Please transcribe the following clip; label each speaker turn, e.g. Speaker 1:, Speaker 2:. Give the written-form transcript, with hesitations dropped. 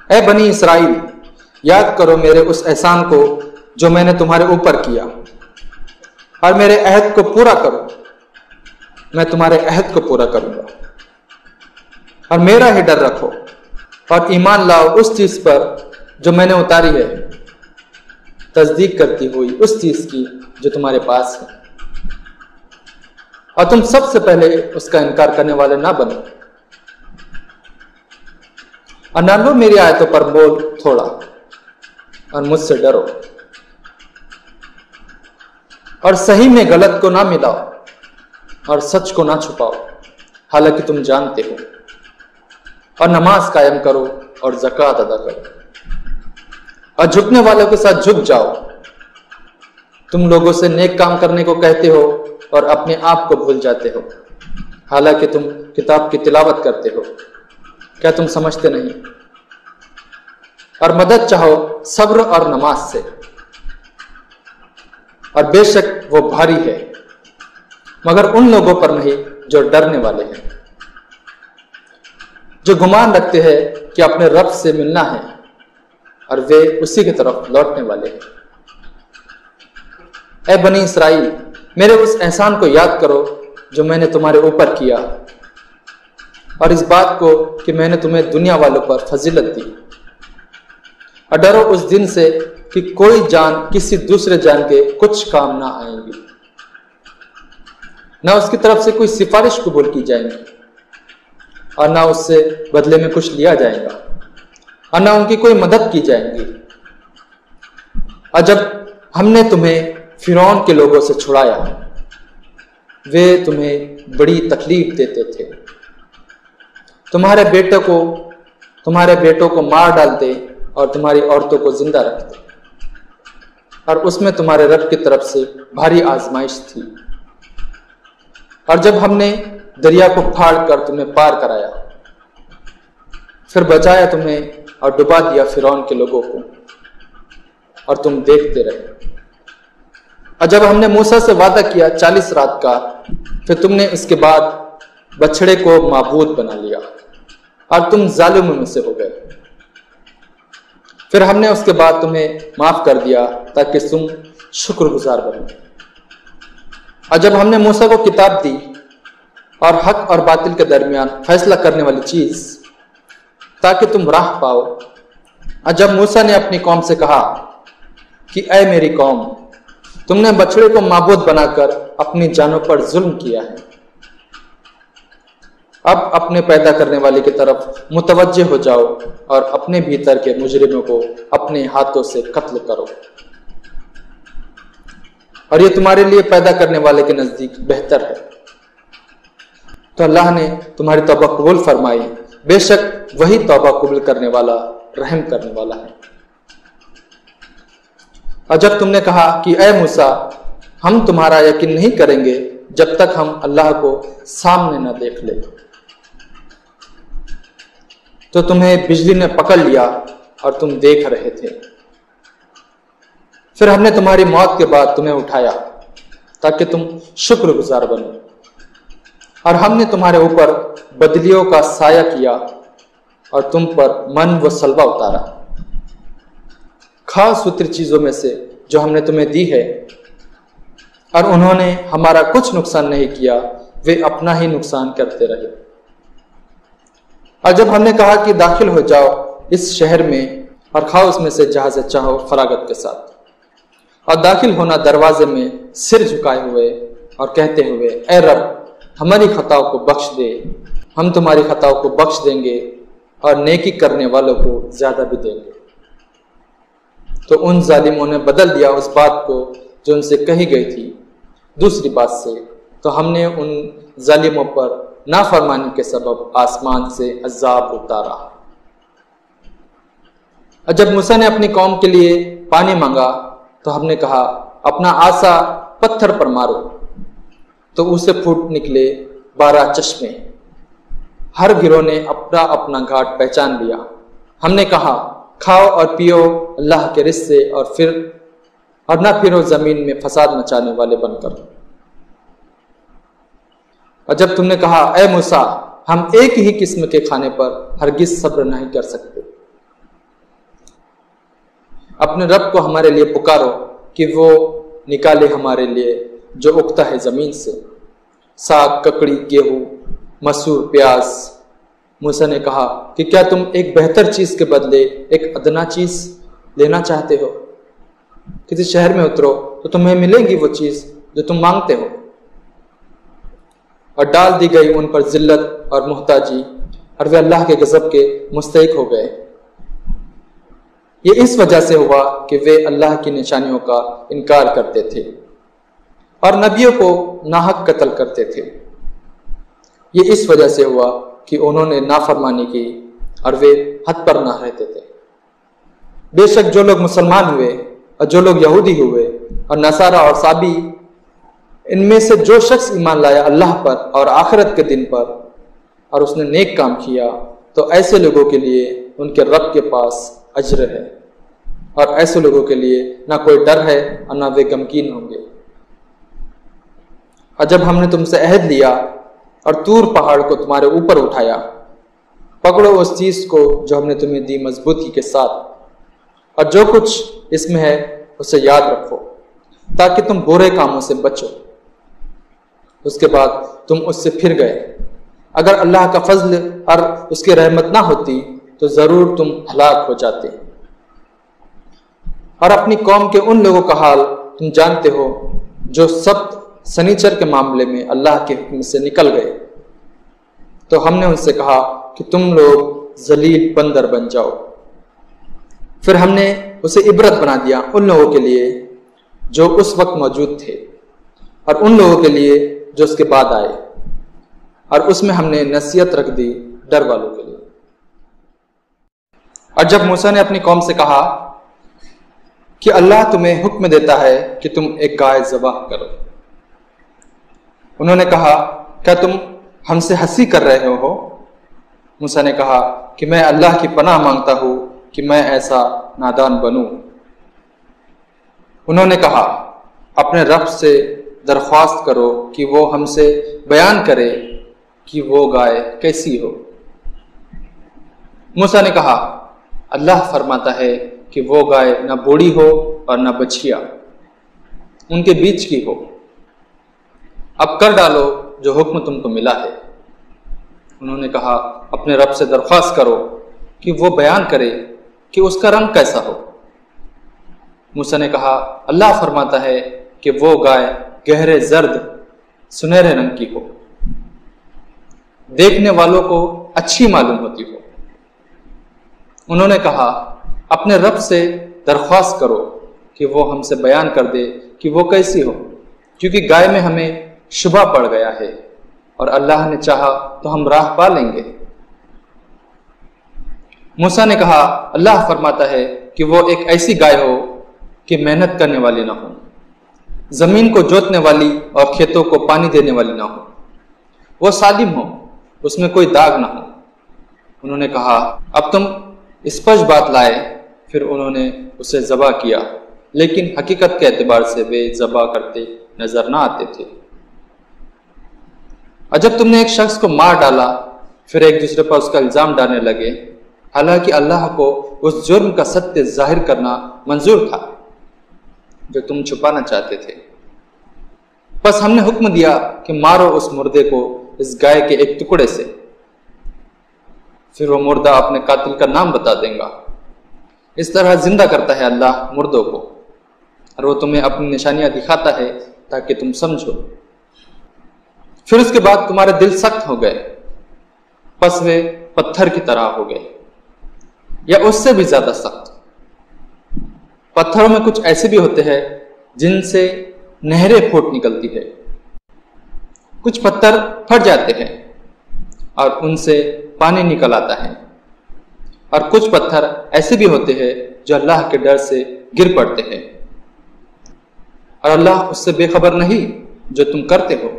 Speaker 1: اے بنی اسرائیل، یاد کرو میرے اس احسان کو جو میں نے تمہارے اوپر کیا، اور میرے عہد کو پورا کرو۔ میں تمہارے عہد کو پورا کروں گا، اور میرا ہی ڈر رکھو، اور ایمان لاؤ اس چیز پر جو میں نے اتاری ہے، تصدیق کرتی ہوئی اس چیز کی جو تمہارے پاس ہے، اور تم سب سے پہلے اس کا انکار کرنے والے نہ بنو، اور نہ لو میری آیتوں پر بول تھوڑا، اور مجھ سے ڈرو، اور صحیح میں غلط کو نہ ملاؤ، اور سچ کو نہ چھپاؤ، حالانکہ تم جانتے ہو، اور نماز قائم کرو اور زکوٰۃ ادا کرو، اور جھکنے والوں کے ساتھ جھک جاؤ۔ تم لوگوں سے نیک کام کرنے کو کہتے ہو اور اپنے آپ کو بھول جاتے ہو، حالانکہ تم کتاب کی تلاوت کرتے ہو۔ کیا تم سمجھتے نہیں؟ اور مدد چاہو صبر اور نماز سے، اور بے شک وہ بھاری ہے، مگر ان لوگوں پر نہیں جو ڈرنے والے ہیں، جو گمان رکھتے ہیں کہ اپنے رب سے ملنا ہے، اور وہ اسی کی طرف لوٹنے والے ہیں۔ اے بنی اسرائیل، میرے اس احسان کو یاد کرو جو میں نے تمہارے اوپر کیا، اور اس بات کو کہ میں نے تمہیں دنیا والوں پر فضیلت دی، اور ڈرو اس دن سے کہ کوئی جان کسی دوسرے جان کے کچھ کام نہ آئیں گی، نہ اس کی طرف سے کوئی سفارش قبول کی جائیں گی، اور نہ اس سے بدلے میں کچھ لیا جائے گا، اور نہ ان کی کوئی مدد کی جائے گی۔ اور جب ہم نے تمہیں فرعون کے لوگوں سے چھڑایا، وہ تمہیں بڑی تکلیف دیتے تھے، تمہارے بیٹوں کو مار ڈالتے اور تمہاری عورتوں کو زندہ رکھتے، اور اس میں تمہارے رب کی طرف سے بھاری آزمائش تھی۔ اور جب ہم نے دریا کو پھاڑ کر تمہیں پار کرایا، پھر بچایا تمہیں اور ڈبا دیا فرعون کے لوگوں کو، اور تم دیکھتے رہے۔ اور جب ہم نے موسیٰ سے وعدہ کیا 40 رات کا، پھر تم نے اس کے بعد بچھڑے کو معبود بنا لیا، اور تم ظالموں میں سے ہو گئے۔ پھر ہم نے اس کے بعد تمہیں معاف کر دیا تاکہ تم شکر گزار بنو۔ اور جب ہم نے موسیٰ کو کتاب دی اور حق اور باطل کے درمیان فیصلہ کرنے والی چیز، تاکہ تم راہ پاؤ، اور جب موسیٰ نے اپنی قوم سے کہا کہ اے میری قوم، تم نے بچڑے کو معبود بنا کر اپنی جانوں پر ظلم کیا ہے، اب اپنے پیدا کرنے والے کی طرف متوجہ ہو جاؤ اور اپنے بھیتر کے مجرموں کو اپنے ہاتھوں سے قتل کرو، اور یہ تمہارے لیے پیدا کرنے والے کے نزدیک بہتر ہے۔ تو اللہ نے تمہاری توبہ قبول فرمائی، بے شک وہی توبہ قبول کرنے والا، رحم کرنے والا ہے۔ اور جب تم نے کہا کہ اے موسیٰ، ہم تمہارا یقین نہیں کریں گے جب تک ہم اللہ کو سامنے نہ دیکھ لیں، تو تمہیں بجلی نے پکڑ لیا اور تم دیکھ رہے تھے۔ پھر ہم نے تمہاری موت کے بعد تمہیں اٹھایا تاکہ تم شکر گزار بنو، اور ہم نے تمہارے اوپر بدلیوں کا سایہ کیا اور تم پر من و سلوہ اتارا، خاص ستر چیزوں میں سے جو ہم نے تمہیں دی ہے، اور انہوں نے ہمارا کچھ نقصان نہیں کیا، وہ اپنا ہی نقصان کرتے رہے۔ اور جب ہم نے کہا کہ داخل ہو جاؤ اس شہر میں اور کھاؤ اس میں سے جہاں سے چاہو فراغت کے ساتھ، اور داخل ہونا دروازے میں سر جھکائے ہوئے اور کہتے ہوئے اے رب ہماری خطاؤں کو بخش دے، ہم تمہاری خطاؤں کو بخش دیں گے اور نیکی کرنے والوں کو زیادہ بھی دیں گے۔ تو ان ظالموں نے بدل دیا اس بات کو جو ان سے کہی گئی تھی دوسری بات سے، تو ہم نے ان ظالموں پر نافرمانی کے سبب آسمان سے عذاب اتارا۔ اور جب موسیٰ نے اپنی قوم کے لیے پانی مانگا تو ہم نے کہا اپنا عصا پتھر پر مارو، تو اسے پھوٹ نکلے 12 چشمے، ہر گروہ نے اپنا اپنا گھاٹ پہچان لیا۔ ہم نے کہا کھاؤ اور پیو اللہ کے رزق سے، اور نہ پھرو زمین میں فساد مچانے والے بن کر۔ اور جب تم نے کہا اے موسیٰ ہم ایک ہی قسم کے کھانے پر ہرگز صبر نہیں کر سکتے۔ اپنے رب کو ہمارے لیے پکارو کہ وہ نکالے ہمارے لیے جو اگتا ہے زمین سے، ساگ، ککڑی، گیہوں، مسور، پیاز۔ موسیٰ نے کہا کہ کیا تم ایک بہتر چیز کے بدلے ایک ادنا چیز لینا چاہتے ہو؟ کسی شہر میں اترو تو تمہیں ملے گی وہ چیز جو تم مانگتے ہو۔ اور ڈال دی گئی ان پر ذلت اور محتاجی، اور وہ اللہ کے غضب کے مستحق ہو گئے۔ یہ اس وجہ سے ہوا کہ وہ اللہ کی نشانیوں کا انکار کرتے تھے اور نبیوں کو ناحق قتل کرتے تھے۔ یہ اس وجہ سے ہوا کہ انہوں نے نافرمانی کی اور وہ حد پر نہ رہتے تھے۔ بے شک جو لوگ مسلمان ہوئے اور جو لوگ یہودی ہوئے اور نصارہ اور صابی، ان میں سے جو شخص ایمان لایا اللہ پر اور آخرت کے دن پر اور اس نے نیک کام کیا، تو ایسے لوگوں کے لیے ان کے رب کے پاس اجر ہے، اور ایسے لوگوں کے لیے نہ کوئی ڈر ہے اور نہ وہ غمگین ہوں گے۔ اور جب ہم نے تم سے عہد لیا اور طور پہاڑ کو تمہارے اوپر اٹھایا، پکڑو اس چیز کو جو ہم نے تمہیں دی مضبوطی کے ساتھ، اور جو کچھ اس میں ہے اسے یاد رکھو تاکہ تم برے کاموں سے بچو۔ اس کے بعد تم اس سے پھر گئے۔ اگر اللہ کا فضل اور اس کی رحمت نہ ہوتی تو ضرور تم ہلاک ہو جاتے۔ اور اپنی قوم کے ان لوگوں کا حال تم جانتے ہو جو سبت سنیچر کے معاملے میں اللہ کے حکم سے نکل گئے، تو ہم نے ان سے کہا کہ تم لوگ ذلیل بندر بن جاؤ۔ پھر ہم نے اسے عبرت بنا دیا ان لوگوں کے لیے جو اس وقت موجود تھے اور ان لوگوں کے لیے جو اس کے بعد آئے، اور اس میں ہم نے نصیحت رکھ دی ڈر والوں کے لیے۔ اور جب موسیٰ نے اپنی قوم سے کہا کہ اللہ تمہیں حکم دیتا ہے کہ تم ایک گائے ذبح کرو، انہوں نے کہا کیا تم ہم سے ہنسی کر رہے ہو؟ موسیٰ نے کہا کہ میں اللہ کی پناہ مانگتا ہوں کہ میں ایسا نادان بنوں۔ انہوں نے کہا اپنے رب سے درخواست کرو کہ وہ ہم سے بیان کرے کہ وہ گائے کیسی ہو۔ موسیٰ نے کہا اللہ فرماتا ہے کہ وہ گائے نہ بوڑھی ہو اور نہ بچھیا، ان کے بیچ کی ہو۔ اب کر ڈالو جو حکم تم کو ملا ہے۔ انہوں نے کہا اپنے رب سے درخواست کرو کہ وہ بیان کرے کہ اس کا رنگ کیسا ہو۔ موسیٰ نے کہا اللہ فرماتا ہے کہ وہ گائے گہرے زرد سنہرے رنگ کی ہو، دیکھنے والوں کو اچھی معلوم ہوتی ہو۔ انہوں نے کہا اپنے رب سے درخواست کرو کہ وہ ہم سے بیان کر دے کہ وہ کیسی ہو، کیونکہ گائے میں ہمیں شبہ پڑ گیا ہے، اور اللہ نے چاہا تو ہم راہ پا لیں گے۔ موسیٰ نے کہا اللہ فرماتا ہے کہ وہ ایک ایسی گائے ہو کہ محنت کرنے والی نہ ہو، زمین کو جوتنے والی اور کھیتوں کو پانی دینے والی نہ ہو، وہ سالم ہو، اس میں کوئی داغ نہ ہو۔ انہوں نے کہا اب تم اسپشٹ بات لائے۔ پھر انہوں نے اسے ذبح کیا، لیکن حقیقت کے اعتبار سے وہ ذبح کرتے نظر نہ آتے تھے۔ اور جب تم نے ایک شخص کو مار ڈالا، پھر ایک دوسرے پر اس کا الزام ڈالنے لگے، حالانکہ اللہ کو اس جرم کا ستیہ ظاہر کرنا منظور تھا جو تم چھپانا چاہتے تھے۔ بس ہم نے حکم دیا کہ مارو اس مردے کو اس گائے کے ایک ٹکڑے سے، پھر وہ مردہ اپنے قاتل کا نام بتا دیں گا۔ اس طرح زندہ کرتا ہے اللہ مردوں کو، اور وہ تمہیں اپنی نشانیاں دکھاتا ہے تاکہ تم سمجھو۔ پھر اس کے بعد تمہارے دل سخت ہو گئے، پس وہ پتھر کی طرح ہو گئے، یا اس سے بھی زیادہ سخت۔ پتھروں میں کچھ ایسے بھی ہوتے ہیں جن سے نہریں پھوٹ نکلتی ہے، کچھ پتھر پھٹ جاتے ہیں اور ان سے پانی نکل آتا ہے، اور کچھ پتھر ایسے بھی ہوتے ہیں جو اللہ کے ڈر سے گر پڑتے ہیں، اور اللہ اس سے بے خبر نہیں جو تم کرتے ہو۔